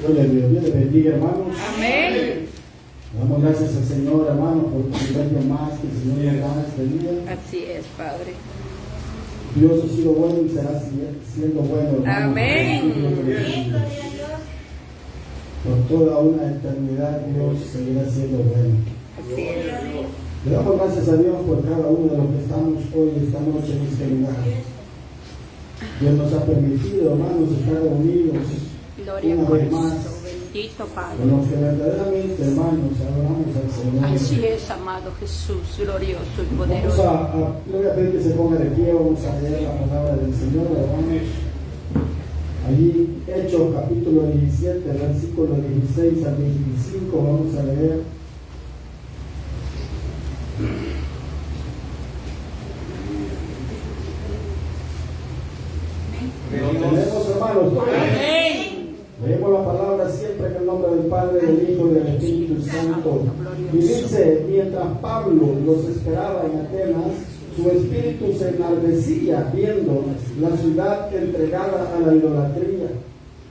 Gloria a Dios. Dios le bendiga, hermanos. Amén. Damos gracias al Señor, hermano, por un privilegio más que el Señor nos da este día. Así es, Padre. Dios ha sido bueno y será siendo bueno, hermano. Amén. Por toda una eternidad Dios seguirá siendo bueno. Así es. Le damos gracias a Dios por cada uno de los que estamos hoy, esta noche en este lugar. Dios nos ha permitido, hermanos, estar reunidos Gloria una a vez Cristo. más, Bendito Padre. con los que verdaderamente, hermanos, adoramos al Señor. Así es, amado Jesús, glorioso y Vamos poderoso. le voy a pedir que se ponga de pie, vamos a leer la palabra del Señor, hermanos. Allí, Hechos capítulo 17, versículo 16 al 25, vamos a leer. Lo tenemos, hermanos. Amén. Leemos la palabra siempre en el nombre del Padre, del Hijo y del Espíritu Santo. Y dice, mientras Pablo los esperaba en Atenas, su espíritu se enardecía viendo la ciudad entregada a la idolatría.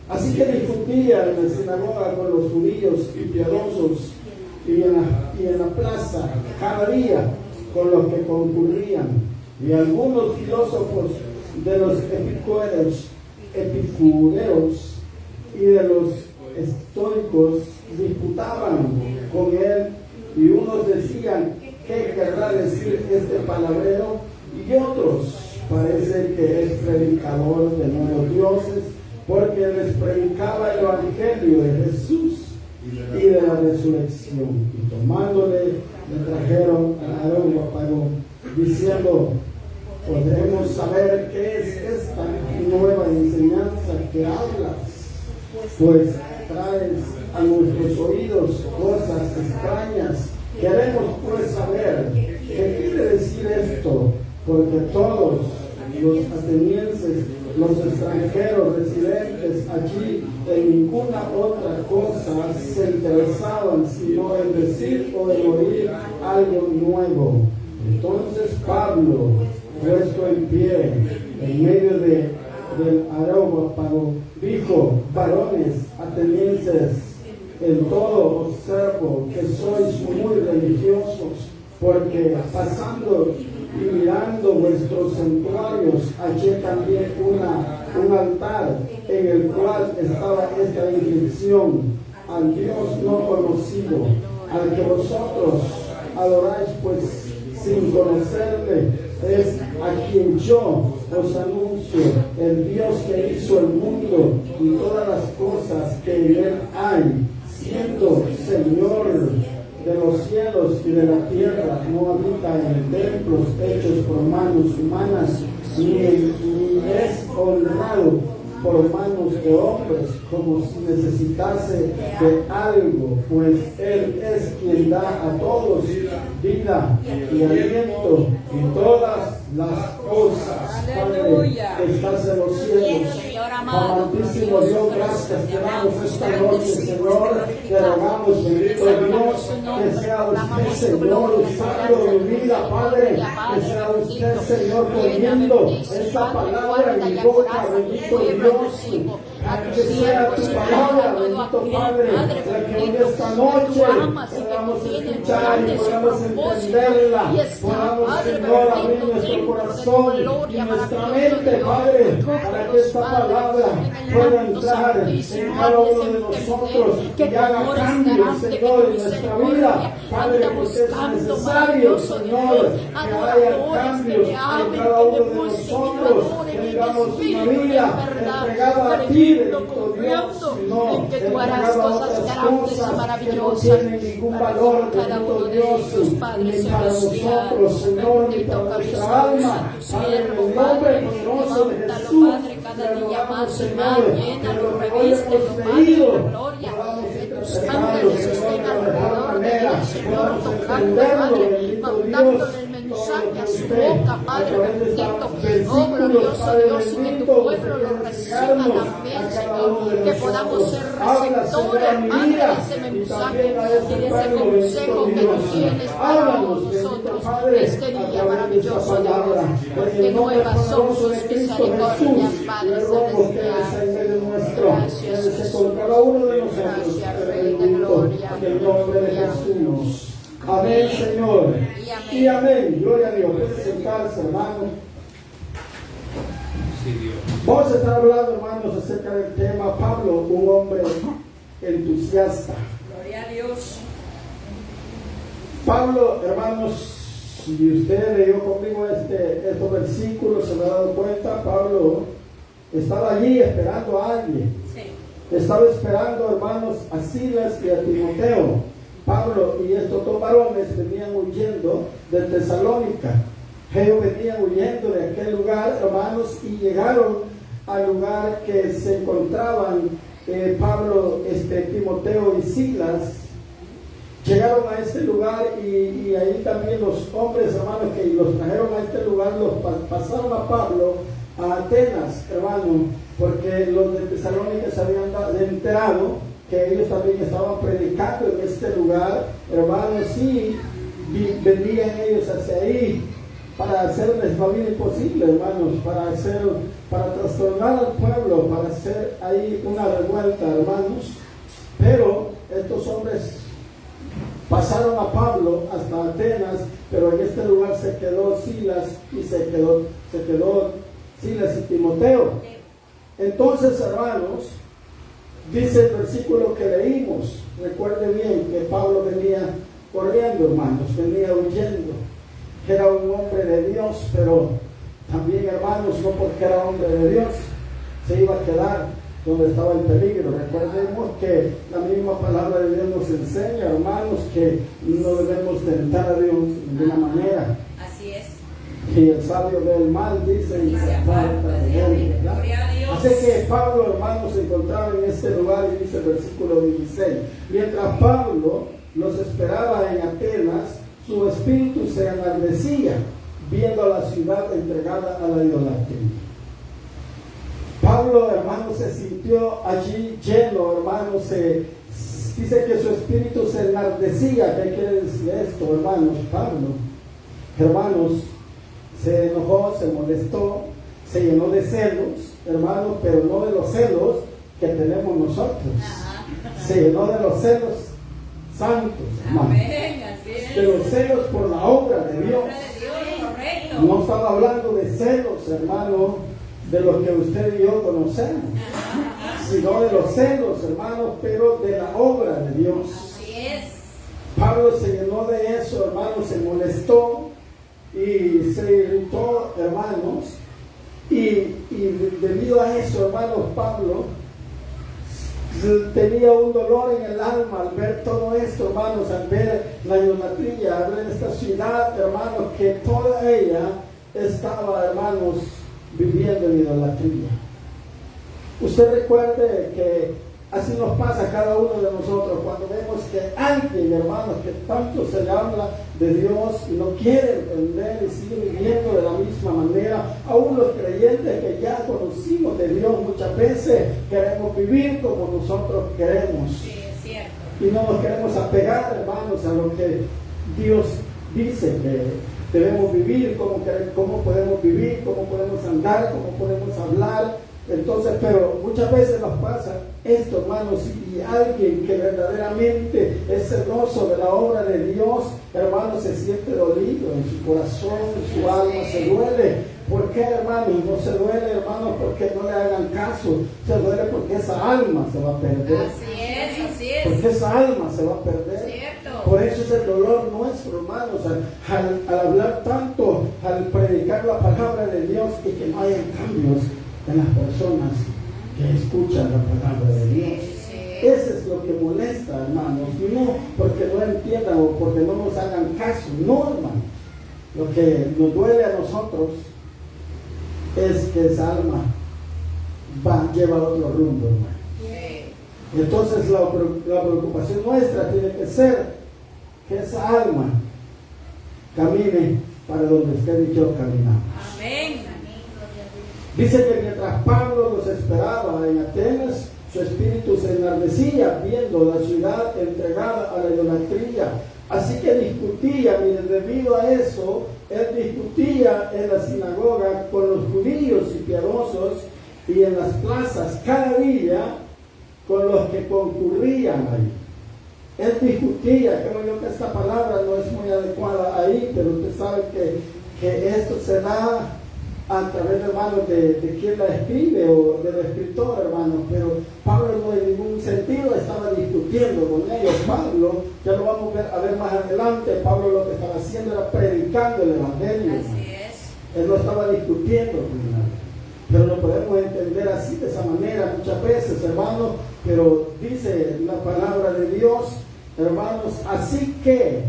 Así que discutía en la sinagoga con los judíos y piadosos y en la plaza cada día con los que concurrían. Y algunos filósofos de los epicureos y de los estoicos disputaban con él, y unos decían: ¿qué querrá decir este palabreo? Y otros: parece que es predicador de nuevos dioses, porque les predicaba el evangelio de Jesús y de la resurrección. Y tomándole, le trajeron al Areópago, diciendo: ¿podremos saber qué es esta nueva enseñanza que hablas? Pues traes a nuestros oídos cosas extrañas. Queremos pues saber qué quiere decir esto, porque todos los atenienses, los extranjeros residentes allí, en ninguna otra cosa se interesaban sino en decir o en oír algo nuevo. Entonces Pablo, puesto en pie en medio del Areópago, dijo: varones atenienses, en todo observo que sois muy religiosos, porque pasando y mirando vuestros santuarios hallé también un altar en el cual estaba esta inscripción: al Dios no conocido, al que vosotros adoráis pues sin conocerle, es a quien yo os anuncio, el Dios que hizo el mundo y todas las cosas que en él hay, siendo Señor de los cielos y de la tierra, no habita en templos hechos por manos humanas, ni es honrado por manos de hombres, como si necesitase de algo, pues Él es quien da a todos vida y aliento y todas las cosas. Padre, que estás en los cielos, amantísimo Dios, gracias te damos esta noche, Señor, te rogamos, bendito Dios, que sea usted, Señor, usando mi vida, Padre, que sea usted, Señor, poniendo esta palabra en mi boca, bendito Dios, que sea tu palabra, bendito Padre, que hoy esta noche podamos escuchar y podamos entenderla, podamos, Señor, abrir nuestro corazón y nuestra mente, Padre, para que esta palabra pueda entrar en cada uno de nosotros y haga cambios, Señor, en nuestra vida, Padre, porque es necesario, Señor, que haya cambios en cada uno de nosotros, que tengamos una vida entregada a ti, bendito Dios, no entregada a otras cosas que no tienen ningún valor, bendito Dios, ni para nosotros, Señor, ni para nuestra alma. Padre, en el nombre poderoso de Jesús, te rogamos, Señor, que lo que hoy hemos leído podamos interpretarlo, Señor, de la mejor manera, podamos entenderlo, bendito Dios, todo lo que boca, Padre bendito. Oh, glorioso Dios, y que tu pueblo lo reciba también, Señor. Que podamos ser receptores, Padre, de ese mensaje y de ese consejo que tú tienes para todos nosotros este día maravilloso, Dios. Porque nuevas son sus misericordias, Padre celestial. Gracias, Jesús. Gracias, Rey de Gloria. En el nombre de Jesús. Amén, Señor. Y amén. Gloria a Dios. Puede sentarse, hermano. Vamos a estar hablando, hermanos, acerca del tema Pablo, un hombre entusiasta. Gloria a Dios. Pablo, hermanos, si usted leyó conmigo estos versículos, se me ha dado cuenta, Pablo estaba allí esperando a alguien. Sí. Estaba esperando, hermanos, a Silas y a Timoteo. Pablo y estos dos varones venían huyendo de Tesalónica. Ellos venían huyendo de aquel lugar, hermanos, y llegaron al lugar que se encontraban Pablo, Timoteo y Silas. Llegaron a este lugar y ahí también los hombres, hermanos, que los trajeron a este lugar, los pasaron a Pablo a Atenas, hermano, porque los de Tesalónica se habían enterado que ellos también estaban predicando en este lugar, hermanos, y venían ellos hacia ahí para hacerles la vida imposible, hermanos, para trastornar al pueblo, para hacer ahí una revuelta, hermanos. Pero estos hombres pasaron a Pablo hasta Atenas, pero en este lugar se quedó Silas y se quedó Silas y Timoteo. Entonces, hermanos, dice el versículo que leímos, recuerde bien que Pablo venía corriendo, hermanos, venía huyendo. Era un hombre de Dios, pero también, hermanos, no porque era hombre de Dios se iba a quedar donde estaba el peligro. Recordemos que la misma palabra de Dios nos enseña, hermanos, que no debemos tentar a Dios de ninguna manera. Así es. Y el sabio ve el mal, dice, y se aparta de él, ¿verdad? Así que Pablo, hermanos, se encontraba en este lugar y dice el versículo 16. Mientras Pablo los esperaba en Atenas, su espíritu se enardecía viendo a la ciudad entregada a la idolatría. Pablo, hermanos, se sintió allí lleno, hermanos, dice que su espíritu se enardecía. ¿Qué quiere decir esto, hermanos? Pablo, hermanos, se enojó, se molestó, se llenó de celos, hermanos, pero no de los celos que tenemos nosotros. Se llenó de los celos santos, hermanos. De los celos por la obra de Dios. No estaba hablando de celos, hermano, de los que usted y yo conocemos, sino de los celos, hermanos, pero de la obra de Dios. Así es. Pablo se llenó de eso, hermanos, se molestó y se irritó, hermanos, y debido a eso, hermanos, Pablo tenía un dolor en el alma al ver todo esto, hermanos, al ver la idolatría, al ver esta ciudad, hermanos, que toda ella estaba, hermanos, viviendo en idolatría. Usted recuerde que así nos pasa a cada uno de nosotros cuando vemos que alguien, hermanos, que tanto se le habla de Dios y no quiere entender y sigue viviendo de la misma manera. Aún los creyentes que ya conocimos de Dios, muchas veces queremos vivir como nosotros queremos. Sí, es cierto. Y no nos queremos apegar, hermanos, a lo que Dios dice que debemos vivir, cómo podemos vivir, cómo podemos andar, cómo podemos hablar. Entonces, pero muchas veces nos pasa esto, hermanos, y alguien que verdaderamente es celoso de la obra de Dios, hermanos, se siente dolido en su corazón, en su alma, se duele. ¿Por qué, hermanos? No se duele, hermanos, porque no le hagan caso, se duele porque esa alma se va a perder. Así es. Porque esa alma se va a perder. Cierto. Por eso es el dolor nuestro, hermanos, al hablar tanto, al predicar la palabra de Dios y que no haya cambios en las personas que escuchan la palabra de Dios. Eso es lo que molesta, hermanos, y no porque no entiendan o porque no nos hagan caso, no, hermanos. Lo que nos duele a nosotros es que esa alma lleva a otro rumbo, hermano. Entonces la preocupación nuestra tiene que ser que esa alma camine para donde usted y yo caminamos. Amén. Dice que mientras Pablo los esperaba en Atenas, su espíritu se enardecía viendo la ciudad entregada a la idolatría. Así que discutía, miren, debido a eso, él discutía en la sinagoga con los judíos y piadosos y en las plazas cada día con los que concurrían ahí. Él discutía, creo yo que esta palabra no es muy adecuada ahí, pero usted sabe que esto se da a través, hermanos, de quien la escribe o del escritor, hermanos, pero Pablo no en ningún sentido estaba discutiendo con ellos. Pablo, ya lo vamos a ver más adelante, Pablo lo que estaba haciendo era predicando el evangelio. Así es. Él no estaba discutiendo con nadie. Pero lo podemos entender así, de esa manera, muchas veces, hermanos, pero dice la palabra de Dios, hermanos, así que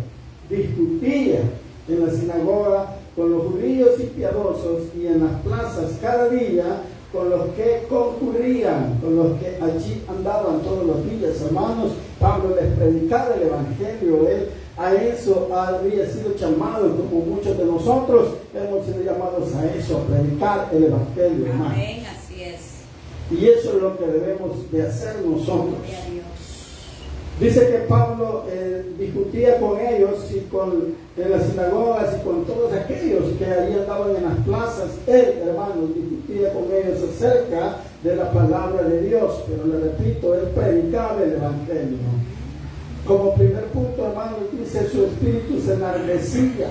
discutía en la sinagoga con los judíos y piadosos y en las plazas cada día con los que concurrían, con los que allí andaban todos los días, hermanos. Pablo les predicaba el evangelio, él a eso había sido llamado, como muchos de nosotros hemos sido llamados a eso, a predicar el evangelio, hermanos. Amén, así es. Y eso es lo que debemos de hacer nosotros. Dice que Pablo discutía con ellos y en las sinagogas y con todos aquellos que allí andaban en las plazas. Él, hermanos, discutía con ellos acerca de la palabra de Dios. Pero le repito, él predicaba el evangelio. Como primer punto, hermanos, dice su espíritu se enardecía.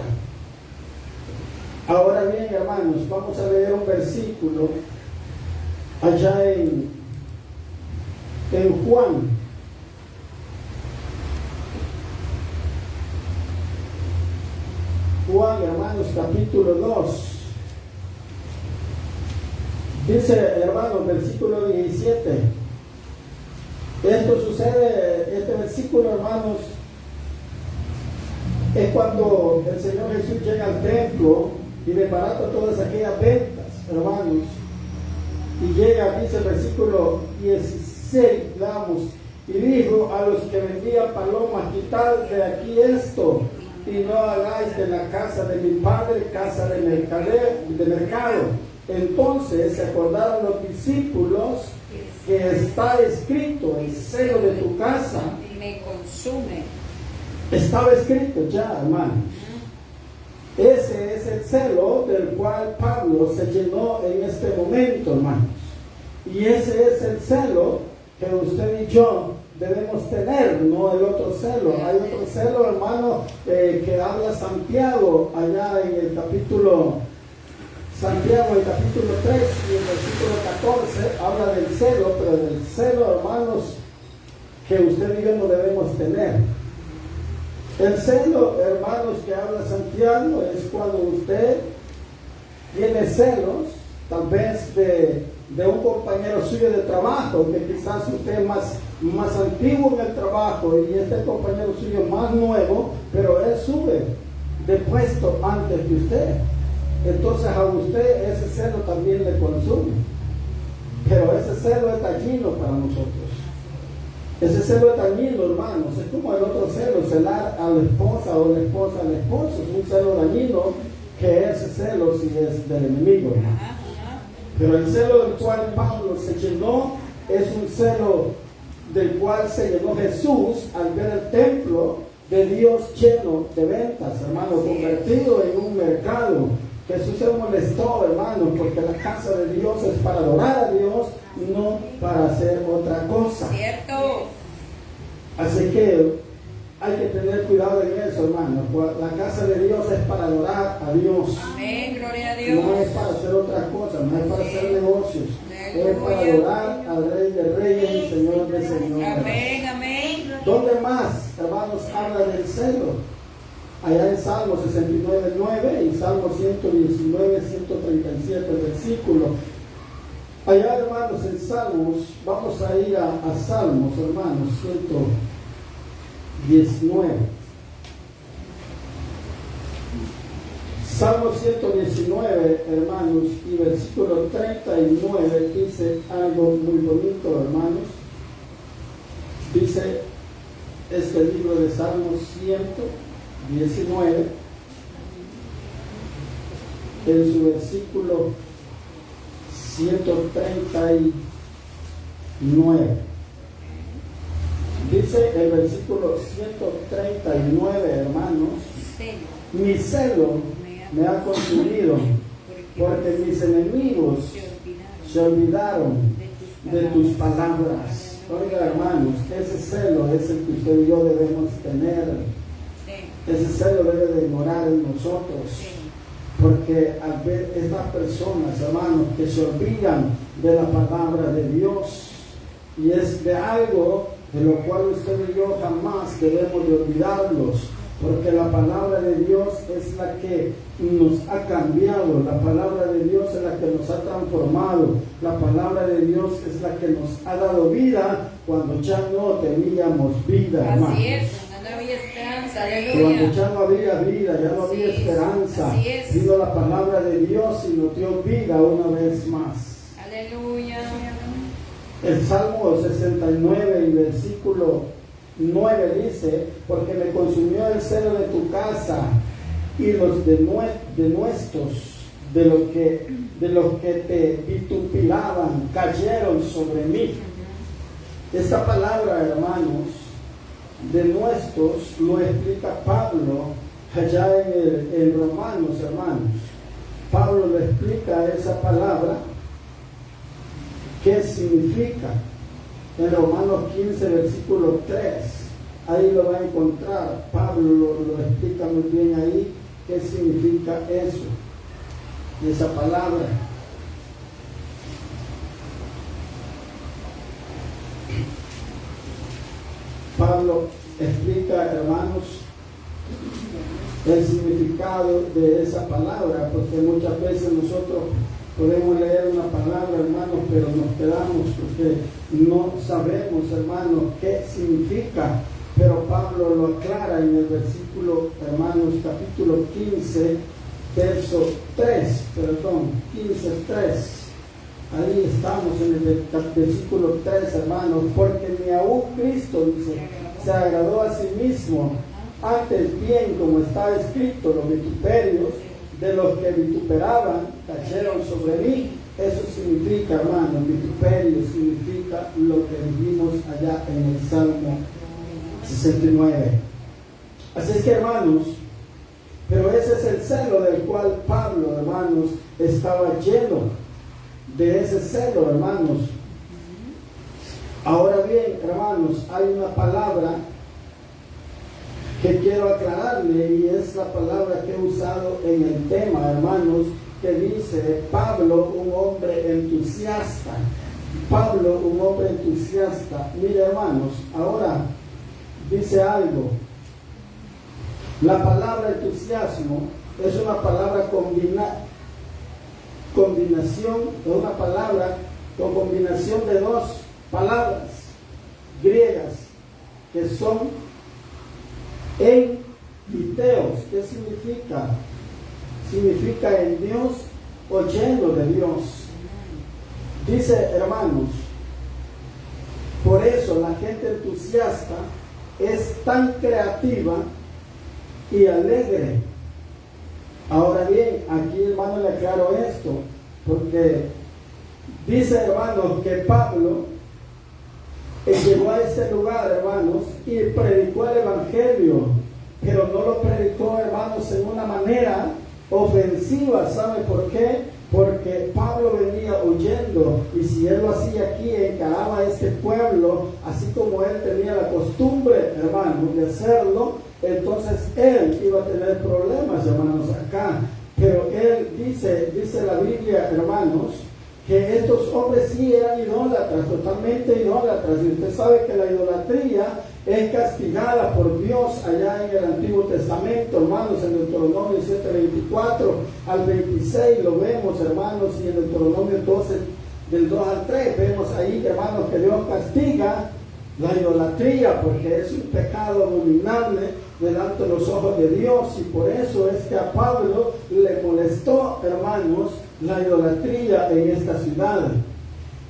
Ahora bien, hermanos, vamos a leer un versículo allá en Juan. Juan, hermanos, capítulo 2. Dice, hermanos, versículo 17. Esto sucede, este versículo, hermanos, es cuando el Señor Jesús llega al templo y desbarata todas aquellas ventas, hermanos. Y llega, dice el versículo 16, damos, y dijo a los que vendían palomas, quitad de aquí esto, y no hagáis de la casa de mi padre casa de mercado. Entonces se acordaron los discípulos que está escrito, el celo de tu casa me consume. Estaba escrito ya, hermanos. Ese es el celo del cual Pablo se llenó en este momento, hermanos. Y ese es el celo que usted y yo debemos tener, no el otro celo. Hay otro celo, hermano, que habla Santiago allá en el capítulo 3 y el versículo 14 habla del celo, pero del celo, hermanos, que usted y yo no debemos tener. El celo, hermanos, que habla Santiago es cuando usted tiene celos, tal vez de un compañero suyo de trabajo, que quizás usted es más antiguo en el trabajo y este compañero suyo más nuevo, pero él sube de puesto antes que usted. Entonces a usted ese celo también le consume. Pero ese celo es dañino para nosotros. Ese celo es dañino, hermanos. Es como el otro celo, celar a la esposa o la esposa al esposo. Es un celo dañino, que ese celo sí es del enemigo, hermano. Pero el celo del cual Pablo se llenó es un celo del cual se llenó Jesús al ver el templo de Dios lleno de ventas, hermano, convertido en un mercado. Jesús se molestó, hermano, porque la casa de Dios es para adorar a Dios, no para hacer otra cosa. Cierto. Así que hay que tener cuidado en eso, hermano. La casa de Dios es para adorar a Dios. Amén, gloria a Dios. No es para hacer otra cosa, no es para hacer negocios. Es para adorar al Rey de Reyes y Señor de Señores. Amén, amén. ¿Dónde más, hermanos, habla del celo? Allá en Salmo 69:9 y Salmo 119, 137, versículo. Allá, hermanos, en Salmos, vamos a ir a Salmos, hermanos, 119. Salmo 119, hermanos, y versículo 39 dice algo muy bonito, hermanos. Dice este libro de Salmos 119. en su versículo 139. Dice el versículo 139, hermanos, mi celo me ha consumido, porque mis enemigos se olvidaron de tus palabras. Oiga, hermanos, ese celo es el que usted y yo debemos tener. Ese celo debe de morar en nosotros. Porque al ver estas personas, hermanos, que se olvidan de la palabra de Dios, y es de algo de lo cual usted y yo jamás debemos de olvidarlos, porque la palabra de Dios es la que nos ha cambiado, la palabra de Dios es la que nos ha transformado, la palabra de Dios es la que nos ha dado vida cuando ya no teníamos vida, hermanos. Así es, cuando no había esperanza, Cuando aleluya. ya no había vida, ya no había esperanza, vino la palabra de Dios y nos dio vida una vez más. Aleluya. El Salmo 69 y versículo 9 dice, porque me consumió el celo de tu casa y los denuestos de los que te vitupilaban cayeron sobre mí. Esta palabra, hermanos, denuestos, lo explica Pablo allá en Romanos, hermanos. Pablo le explica esa palabra, qué significa. En Romanos 15, versículo 3, ahí lo va a encontrar. Pablo lo explica muy bien ahí, qué significa eso, esa palabra. Pablo explica, hermanos, el significado de esa palabra, porque muchas veces nosotros podemos leer una palabra, hermanos, pero nos quedamos porque no sabemos, hermanos, qué significa. Pero Pablo lo aclara en el versículo, hermanos, capítulo 15, verso 3, 15:3. Ahí estamos en el versículo 3, hermanos, porque ni aún Cristo, dice, se agradó a sí mismo, antes bien, como está escrito, los vituperios de los que vituperaban cayeron sobre mí. Eso significa, hermanos, vituperio significa lo que vimos allá en el Salmo 69. Así es que, hermanos, pero ese es el celo del cual Pablo, hermanos, estaba lleno de ese celo, hermanos. Ahora bien, hermanos, hay una palabra que quiero aclararle, y es la palabra que he usado en el tema, hermanos, que dice Pablo, un hombre entusiasta. Pablo, un hombre entusiasta. Mire, hermanos, ahora dice algo. La palabra entusiasmo es una palabra combinación, es una palabra con combinación de dos palabras griegas que son en y teos. ¿Qué significa? Significa en Dios o lleno de Dios. Dice, hermanos, por eso la gente entusiasta es tan creativa y alegre. Ahora bien, aquí, hermano, le aclaro esto, porque dice, hermanos, que Pablo llegó a este lugar, hermanos, y predicó el evangelio, pero no lo predicó, hermanos, en una manera ofensiva. ¿Sabe por qué? Porque Pablo venía huyendo, y si él lo hacía aquí, encaraba a este pueblo, así como él tenía la costumbre, hermanos, de hacerlo, entonces él iba a tener problemas, hermanos, acá. Pero él dice la Biblia, hermanos, que estos hombres sí eran idólatras, totalmente idólatras, y usted sabe que la idolatría es castigada por Dios allá en el Antiguo Testamento, hermanos, en Deuteronomio 7:24 al 26 lo vemos, hermanos, y en Deuteronomio 12 del 2 al 3 vemos ahí, hermanos, que Dios castiga la idolatría porque es un pecado abominable delante de los ojos de Dios, y por eso es que a Pablo le molestó, hermanos, la idolatría en esta ciudad.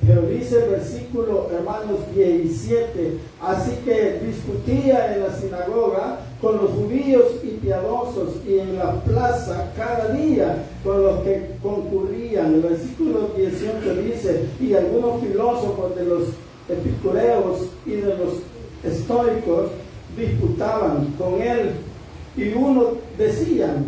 Pero dice el versículo, hermanos, 17, así que discutía en la sinagoga con los judíos y piadosos, y en la plaza cada día con los que concurrían. El versículo 18 dice, y algunos filósofos de los epicureos y de los estoicos disputaban con él, y unos decían,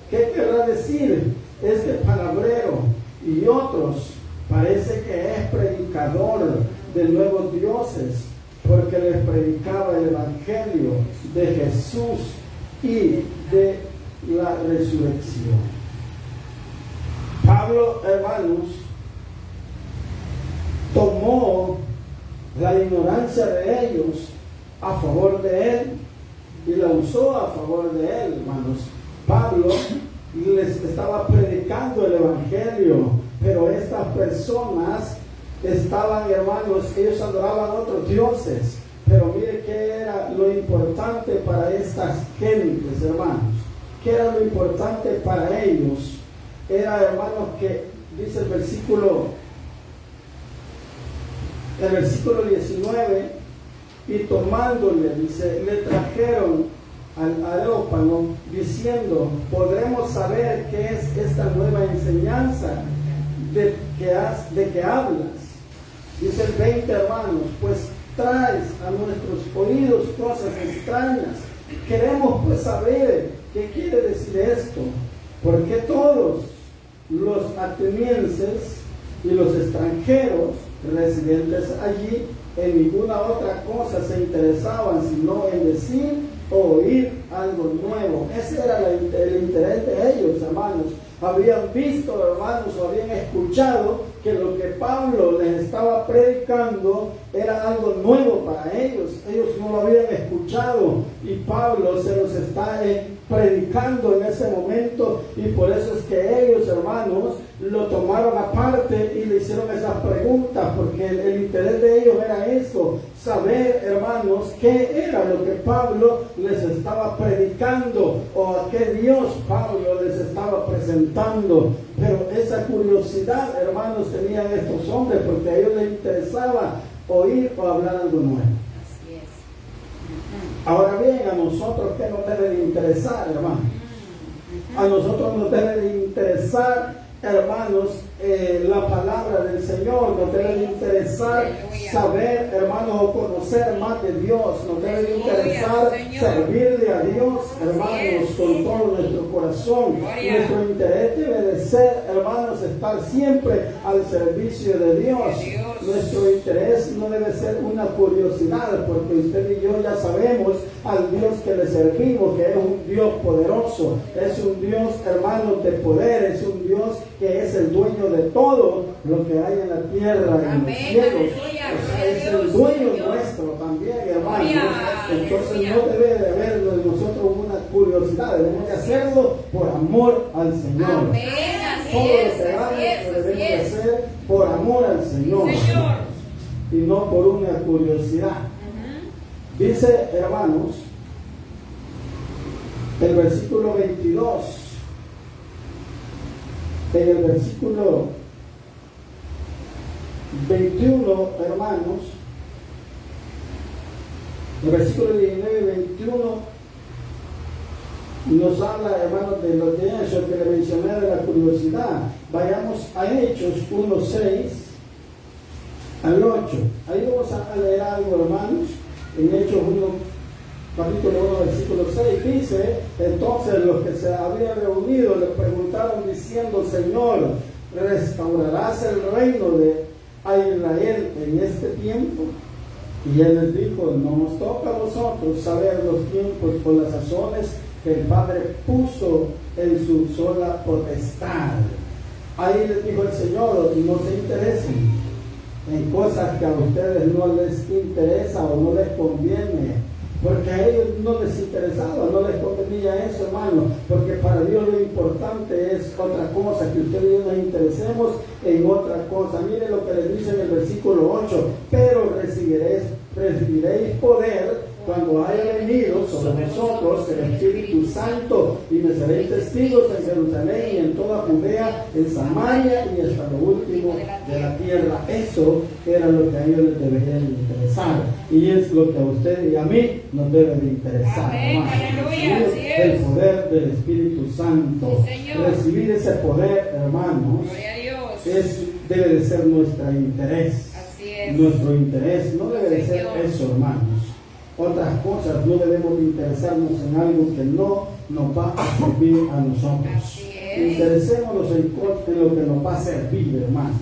¿qué querrá decir este palabrero? Y otros, parece que es predicador de nuevos dioses, porque les predicaba el evangelio de Jesús y de la resurrección. Pablo, hermanos, tomó la ignorancia de ellos a favor de él y la usó a favor de él, hermanos. Pablo les estaba predicando el evangelio, pero estas personas estaban, hermanos, ellos adoraban a otros dioses. Pero mire qué era lo importante para estas gentes, hermanos. ¿Qué era lo importante para ellos? Era, hermanos, que dice el versículo 19, y tomándole, dice, le trajeron al Areópago, diciendo, ¿podremos saber qué es esta nueva enseñanza de que hablas? Dice el 20, hermanos, pues traes a nuestros oídos cosas extrañas. Queremos pues saber qué quiere decir esto, porque todos los atenienses y los extranjeros residentes allí en ninguna otra cosa se interesaban sino en decir o oír algo nuevo. Ese era el interés de ellos, hermanos. Habían visto, hermanos, o habían escuchado que lo que Pablo les estaba predicando era algo nuevo para ellos. Ellos no lo habían escuchado y Pablo se los está predicando en ese momento, y por eso es que ellos, hermanos, lo tomaron aparte y le hicieron esas preguntas, porque el interés de ellos era eso, saber, hermanos, qué era lo que Pablo les estaba predicando o a qué Dios Pablo les estaba presentando. Pero esa curiosidad, hermanos, tenían estos hombres, porque a ellos les interesaba oír o hablar algo nuevo. Así es. Ahora bien, a nosotros, ¿qué nos debe de interesar, hermanos? A nosotros nos debe de interesar, hermanos, la palabra del Señor. Nos debe de interesar saber, hermanos, o conocer más de Dios. Nos debe de interesar servirle a Dios, hermanos, con todo nuestro corazón. Nuestro interés debe de ser, hermanos, estar siempre al servicio de Dios. Nuestro interés no debe ser una curiosidad, porque usted y yo ya sabemos al Dios que le servimos, que es un Dios poderoso, es un Dios, hermanos, de poder, es un Dios que es el dueño de todo lo que hay en la tierra y en los cielos. O sea, es el dueño nuestro también, hermanos. Entonces no debe de haber de nosotros una curiosidad, debemos de hacerlo por amor al Señor. Todo lo que hagamos lo debemos de hacer por amor al Señor, y no por una curiosidad. Dice, hermanos, el versículo 22, en el versículo 21, hermanos, el versículo 19 y 21 nos habla, hermanos, de los hechos que le mencioné de la curiosidad. Vayamos a Hechos 1:6 al 8. Ahí vamos a leer algo, hermanos. En Hechos 1, capítulo 1, versículo 6, dice: entonces los que se habían reunido le preguntaron diciendo, Señor, ¿restaurarás el reino a Israel en este tiempo? Y él les dijo, no nos toca a vosotros saber los tiempos por las sazones que el Padre puso en su sola potestad. Ahí les dijo el Señor, no se interesen en cosas que a ustedes no les interesa o no les conviene, porque a ellos no les interesaba, no les convenía eso, hermano, porque para Dios lo importante es otra cosa, que ustedes y yo nos interesemos en otra cosa. Mire lo que le dice en el versículo 8, pero recibiréis poder cuando haya venido sobre nosotros el Espíritu Santo, y me seréis testigos en Jerusalén y en toda Judea, en Samaria y hasta lo último de la tierra. Eso era lo que a ellos les debería interesar, y es lo que a usted y a mí nos debe de interesar. Amén, aleluya, así es. El poder del Espíritu Santo. Sí, Señor. Recibir ese poder, hermanos, Gloria a Dios. debe de ser nuestro interés. Así es. Nuestro interés no debe de ser Señor. eso, hermanos. Otras cosas, no debemos de interesarnos en algo que no nos va a servir a nosotros. Así es. Interesémonos en lo que nos va a servir, hermanos.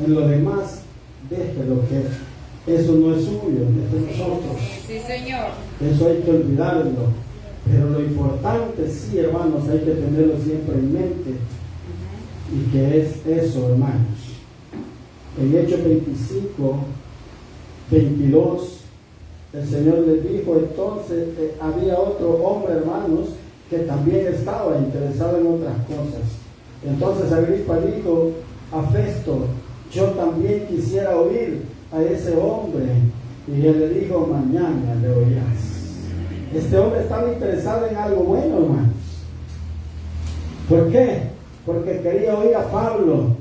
En lo demás, déjelo, que eso no es suyo, es de nosotros. Sí, Señor. Eso hay que olvidarlo. Pero lo importante, sí, hermanos, hay que tenerlo siempre en mente. Y que es eso, hermanos. En Hechos 25, 22, el Señor les dijo, entonces había otro hombre, hermanos, que también estaba interesado en otras cosas. Entonces Agripa dijo a Festo, yo también quisiera oír a ese hombre. Y él le dijo, mañana le oirás. Este hombre estaba interesado en algo bueno, hermanos. ¿Por qué? Porque quería oír a Pablo.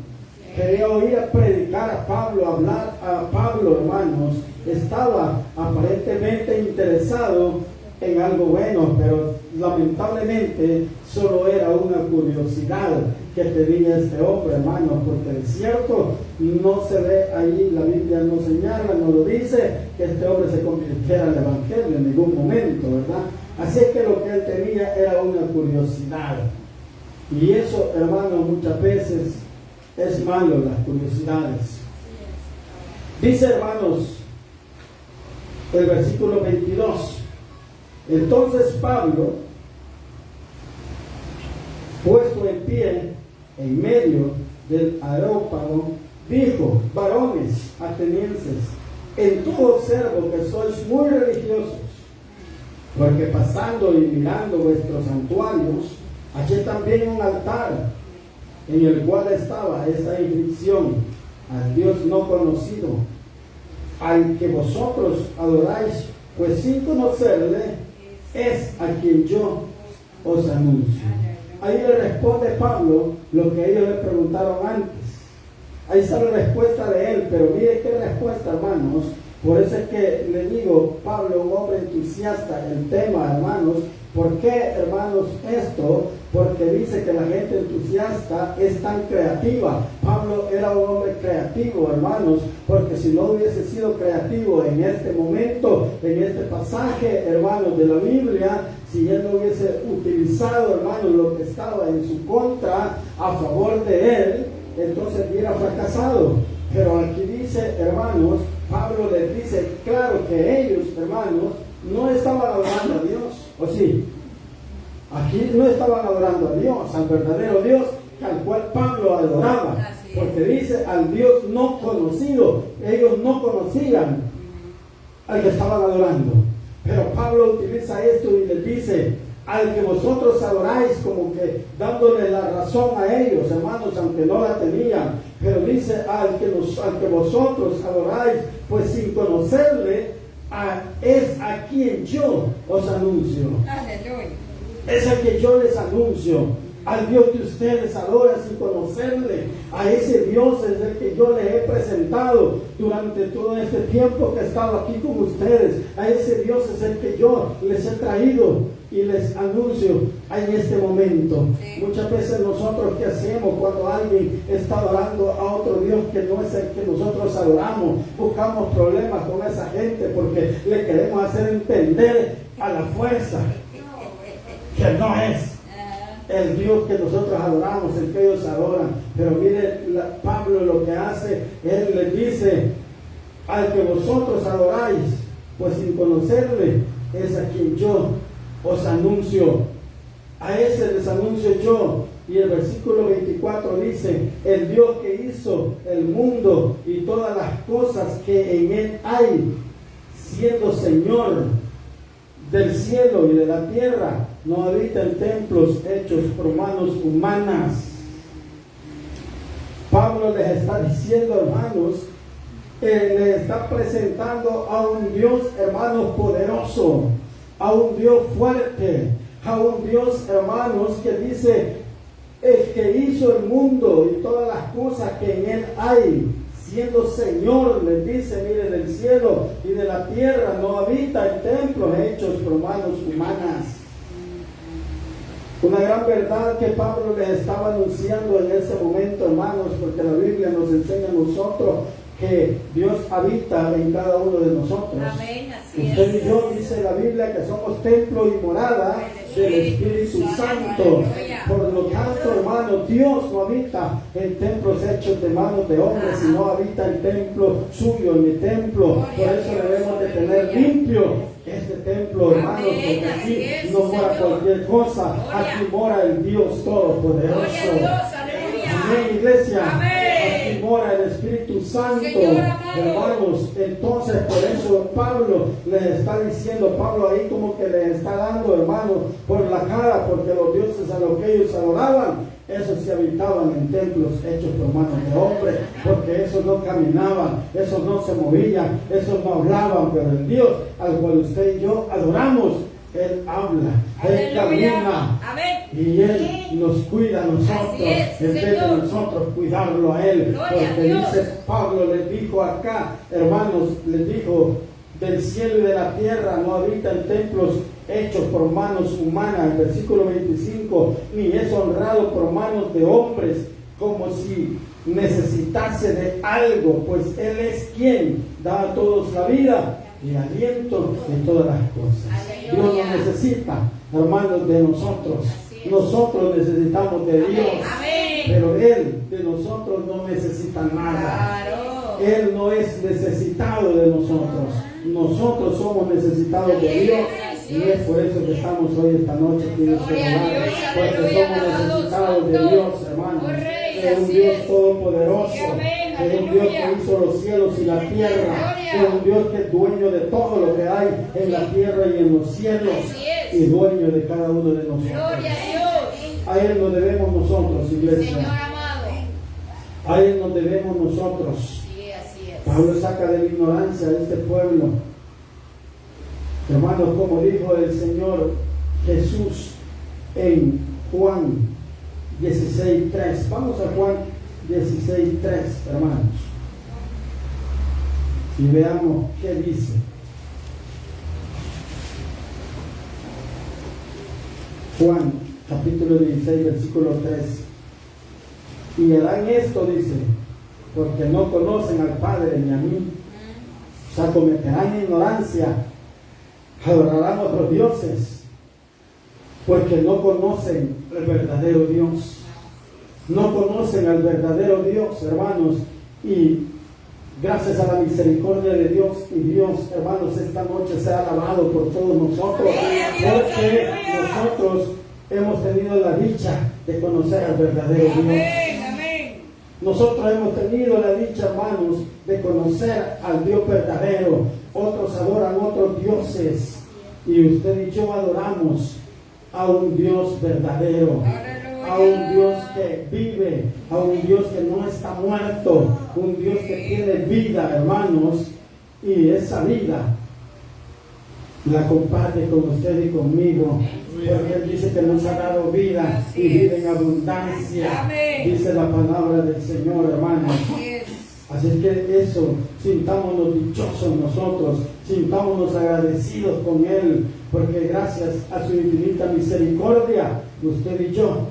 Quería oír a predicar a Pablo, hablar a Pablo, hermanos. Estaba aparentemente interesado en algo bueno, pero lamentablemente solo era una curiosidad que tenía este hombre, hermanos, porque de cierto no se ve ahí, la Biblia no señala, no lo dice, que este hombre se convirtiera al Evangelio en ningún momento, ¿verdad? Así que lo que él tenía era una curiosidad. Y eso, hermanos, muchas veces es malo, las curiosidades. Dice, hermanos, el versículo 22. Entonces Pablo, puesto en pie en medio del Areópago, dijo, varones atenienses, en todo observo que sois muy religiosos, porque pasando y mirando vuestros santuarios, hallé también un altar en el cual estaba esta inscripción: al Dios no conocido, al que vosotros adoráis, pues sin conocerle es a quien yo os anuncio. Ahí le responde Pablo lo que ellos le preguntaron antes. Ahí está la respuesta de él, pero mire qué respuesta, hermanos. Por eso es que le digo, Pablo, un hombre entusiasta, el tema, hermanos. ¿Por qué, hermanos, esto? Porque dice que la gente entusiasta es tan creativa. Pablo era un hombre creativo, hermanos, porque si no hubiese sido creativo en este momento, en este pasaje, hermanos, de la Biblia, si él no hubiese utilizado, hermanos, lo que estaba en su contra a favor de él, entonces hubiera fracasado. Pero aquí dice, hermanos, Pablo les dice, claro que ellos, hermanos, no estaban adorando a Dios, ¿o sí? Aquí no estaban adorando a Dios, al verdadero Dios, al cual Pablo adoraba. Porque dice, al Dios no conocido. Ellos no conocían al que estaban adorando. Pero Pablo utiliza esto y les dice, al que vosotros adoráis, como que dándole la razón a ellos, hermanos, aunque no la tenían. Pero dice, al que vosotros adoráis, pues sin conocerle, es a quien yo os anuncio. Aleluya. Es a quien yo les anuncio. Al Dios que ustedes adoran sin conocerle. A ese Dios es el que yo les he presentado durante todo este tiempo que he estado aquí con ustedes. A ese Dios es el que yo les he traído y les anuncio en este momento. Sí. Muchas veces nosotros, ¿qué hacemos cuando alguien está adorando a otro Dios que no es el que nosotros adoramos? Buscamos problemas con esa gente porque le queremos hacer entender a la fuerza que no es el Dios que nosotros adoramos, el que ellos adoran. Pero mire, Pablo lo que hace, él les dice, al que vosotros adoráis, pues sin conocerle, es a quien yo os anuncio. A ese les anuncio yo. Y el versículo 24 dice, el Dios que hizo el mundo y todas las cosas que en él hay, siendo Señor del cielo y de la tierra, no habita en templos hechos por manos humanas. Pablo les está diciendo, hermanos, le está presentando a un Dios, hermanos, poderoso, a un Dios fuerte, a un Dios, hermanos, que dice, el que hizo el mundo y todas las cosas que en él hay, siendo Señor, les dice, mire, del cielo y de la tierra, no habita en templos hechos por manos humanas. Una gran verdad que Pablo les estaba anunciando en ese momento, hermanos, porque la Biblia nos enseña a nosotros que Dios habita en cada uno de nosotros. Amén, así Usted es. y yo, dice la Biblia, que somos templo y morada del Espíritu Santo. Por lo tanto, hermano, Dios no habita en templos hechos de manos de hombres, sino habita en templo suyo, en mi templo. Por eso debemos de tener limpio este templo, hermanos, porque aquí no mora cualquier cosa, aquí mora el Dios Todopoderoso. Amén, iglesia. Aquí mora el Espíritu Santo, hermanos. Entonces, por eso Pablo les está diciendo, Pablo ahí como que les está dando, hermanos, por la cara, porque los dioses a los que ellos adoraban, esos se habitaban en templos hechos por manos de hombres, porque esos no caminaban, esos no se movían, esos no hablaban, pero el Dios al cual usted y yo adoramos, Él habla, Él camina, y Él nos cuida a nosotros, en vez de nosotros cuidarlo a Él, porque dice Pablo, les dijo acá, hermanos, les dijo, del cielo y de la tierra no habitan templos hechos por manos humanas, el versículo 25, ni es honrado por manos de hombres, como si necesitase de algo, pues Él es quien da a todos la vida y aliento de todas las cosas. Dios no necesita, hermanos, de nosotros. Nosotros necesitamos de Dios, pero Él de nosotros no necesita nada. Él no es necesitado de nosotros. Nosotros somos necesitados de Dios. Y es por eso que estamos hoy esta noche aquí en este lugar, porque somos necesitados de Dios, hermanos. Es un Dios todopoderoso, es un Dios que hizo los cielos y la tierra, es un Dios que es dueño de todo lo que hay en la tierra y en los cielos, y dueño de cada uno de nosotros. A Él nos debemos nosotros, iglesia. A Él nos debemos nosotros. Pablo saca de la ignorancia de este pueblo. Hermanos, como dijo el Señor Jesús en Juan 16:3. Vamos a Juan 16:3, hermanos. Y veamos qué dice. Juan capítulo 16, versículo 3. Y harán esto, dice, porque no conocen al Padre ni a mí. O sea, cometerán ignorancia, adorarán a otros dioses, porque no conocen al verdadero Dios. No conocen al verdadero Dios, hermanos. Y gracias a la misericordia de Dios, y Dios, hermanos, esta noche se ha alabado por todos nosotros, porque nosotros hemos tenido la dicha de conocer al verdadero Dios. Nosotros hemos tenido la dicha, hermanos, de conocer al Dios verdadero. Otros adoran otros dioses, y usted y yo adoramos a un Dios verdadero, a un Dios que vive, a un Dios que no está muerto, un Dios que tiene vida, hermanos, y esa vida la comparte con usted y conmigo, porque Él dice que nos ha dado vida y vida en abundancia, dice la palabra del Señor, hermanos. Así es que eso, sintámonos dichosos nosotros, sintámonos agradecidos con Él, porque gracias a su infinita misericordia, usted y yo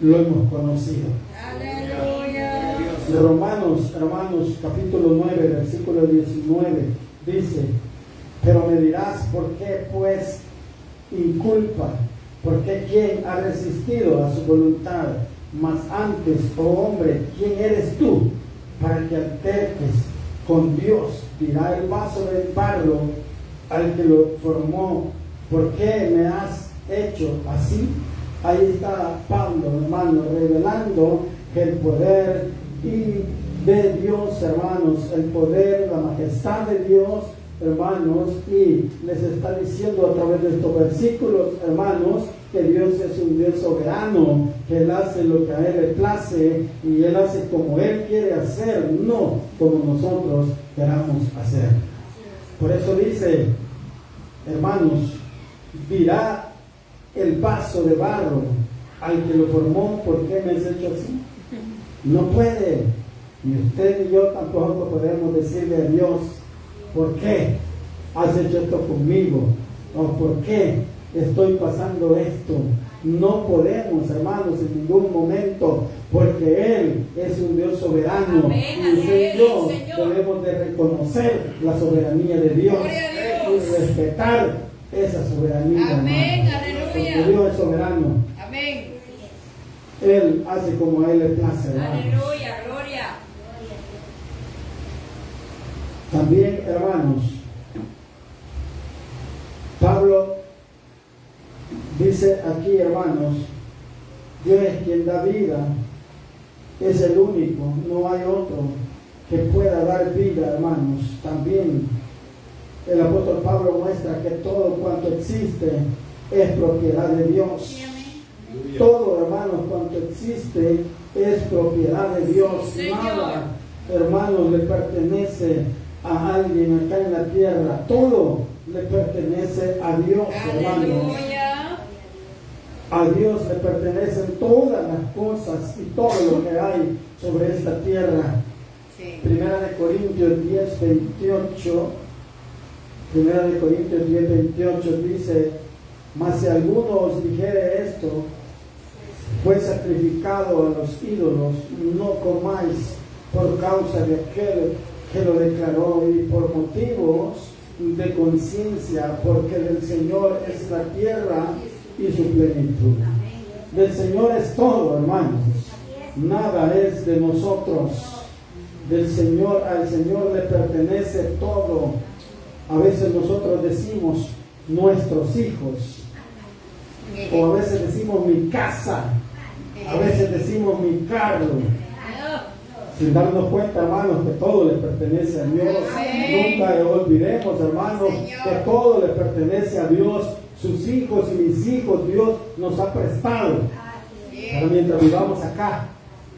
lo hemos conocido. Aleluya. Romanos, hermanos, capítulo 9, versículo 19, dice, pero me dirás, ¿por qué pues inculpa? ¿Por qué quién ha resistido a su voluntad? Mas antes, oh hombre, ¿quién eres tú para que alterques con Dios? Dirá el vaso del barro al que lo formó, ¿por qué me has hecho así? Ahí está Pablo, hermano, revelando el poder de Dios, hermanos, el poder, la majestad de Dios, hermanos, y les está diciendo a través de estos versículos, hermanos, que Dios es un Dios soberano, que Él hace lo que a Él le place y Él hace como Él quiere hacer, no como nosotros queramos hacer. Por eso dice, hermanos, dirá el vaso de barro al que lo formó, ¿por qué me has hecho así? No puede. Ni usted ni yo tampoco podemos decirle a Dios, ¿por qué has hecho esto conmigo? ¿O por qué estoy pasando esto? No podemos, hermanos, en ningún momento, porque Él es un Dios soberano. Amén, Y usted y yo Señor. debemos de reconocer la soberanía de Dios y respetar esa soberanía. Amén, hermanos. aleluya. Porque Dios es soberano. Amén. Él hace como a Él le place, hermanos. Aleluya, gloria. También, hermanos, Pablo dice aquí, hermanos, Dios es quien da vida, es el único, no hay otro que pueda dar vida, hermanos. También el apóstol Pablo muestra que todo cuanto existe es propiedad de Dios. Todo, hermanos, cuanto existe es propiedad de Dios. Sí, Señor. Nada, hermanos, le pertenece a alguien acá en la tierra. Todo le pertenece a Dios, hermanos. Aleluya. A Dios le pertenecen todas las cosas y todo lo que hay sobre esta tierra. Sí. Primera de Corintios 10:28. Primera de Corintios 10:28 dice: mas si alguno os dijere esto, fue sacrificado a los ídolos, no comáis por causa de aquel que lo declaró y por motivos de conciencia, porque del Señor es la tierra y su plenitud. Del Señor es todo, hermanos. Nada es de nosotros. Del Señor, al Señor le pertenece todo. A veces nosotros decimos nuestros hijos, o a veces decimos mi casa, a veces decimos mi carro, sin darnos cuenta, hermanos, que todo le pertenece a Dios. Nunca olvidemos, hermanos, que todo le pertenece a Dios. Sus hijos y mis hijos Dios nos ha prestado para mientras vivamos acá,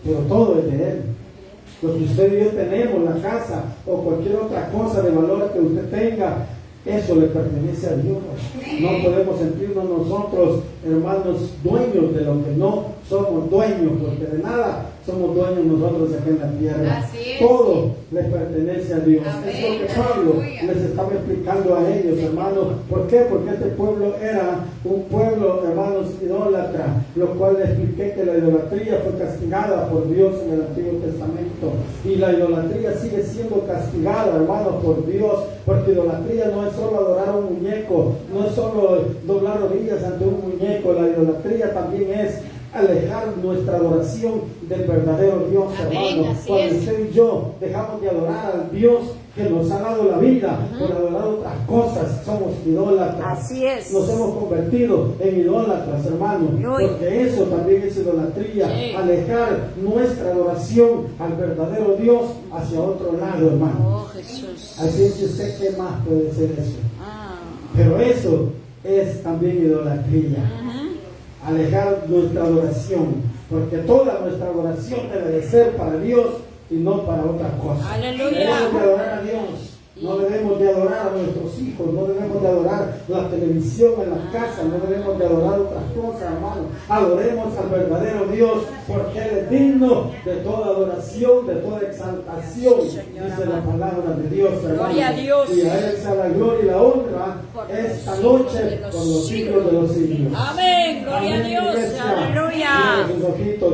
pero todo es de Él. Lo que usted y yo tenemos, la casa o cualquier otra cosa de valor que usted tenga, eso le pertenece a Dios. No podemos sentirnos nosotros, hermanos, dueños de lo que no somos dueños, porque de nada somos dueños nosotros aquí en la tierra. Así es. Todo le pertenece a Dios. Amén. Es lo que Pablo Aleluya. les estaba explicando a ellos, hermanos. ¿Por qué? Porque este pueblo era un pueblo, hermanos, idólatra, lo cual les expliqué que la idolatría fue castigada por Dios en el Antiguo Testamento. Y la idolatría sigue siendo castigada, hermanos, por Dios, porque idolatría no es solo adorar a un muñeco, no es solo doblar rodillas ante un muñeco. La idolatría también es alejar nuestra adoración del verdadero Dios, Amén, hermano. así Cuando es. usted y yo dejamos de adorar al Dios que nos ha dado la vida por adorar otras cosas, somos idólatras. Así es. Nos hemos convertido en idólatras, hermano, Uy. porque eso también es idolatría, Sí. alejar nuestra adoración al verdadero Dios hacia otro lado, hermano. Oh, Jesús. Así es que usted, ¿qué más puede ser eso? Ah. Pero eso es también idolatría. Ujú. Alejar nuestra adoración, porque toda nuestra adoración debe de ser para Dios y no para otra cosa. Aleluya. Debemos de adorar a Dios, no debemos de adorar a nuestros hijos, no debemos de adorar la televisión en la casa, no debemos de adorar otras cosas, hermano. Adoremos al verdadero Dios, porque Él es digno de toda adoración, de toda exaltación, Sí, Señor, dice la amado. palabra de Dios, hermano. Gloria a Dios. Y a Él sea la gloria y la honra Por los esta siglos noche, de los por los siglos de los siglos. Amén. Gloria a Amén, Dios. iglesia. Aleluya. Cierre sus ojitos.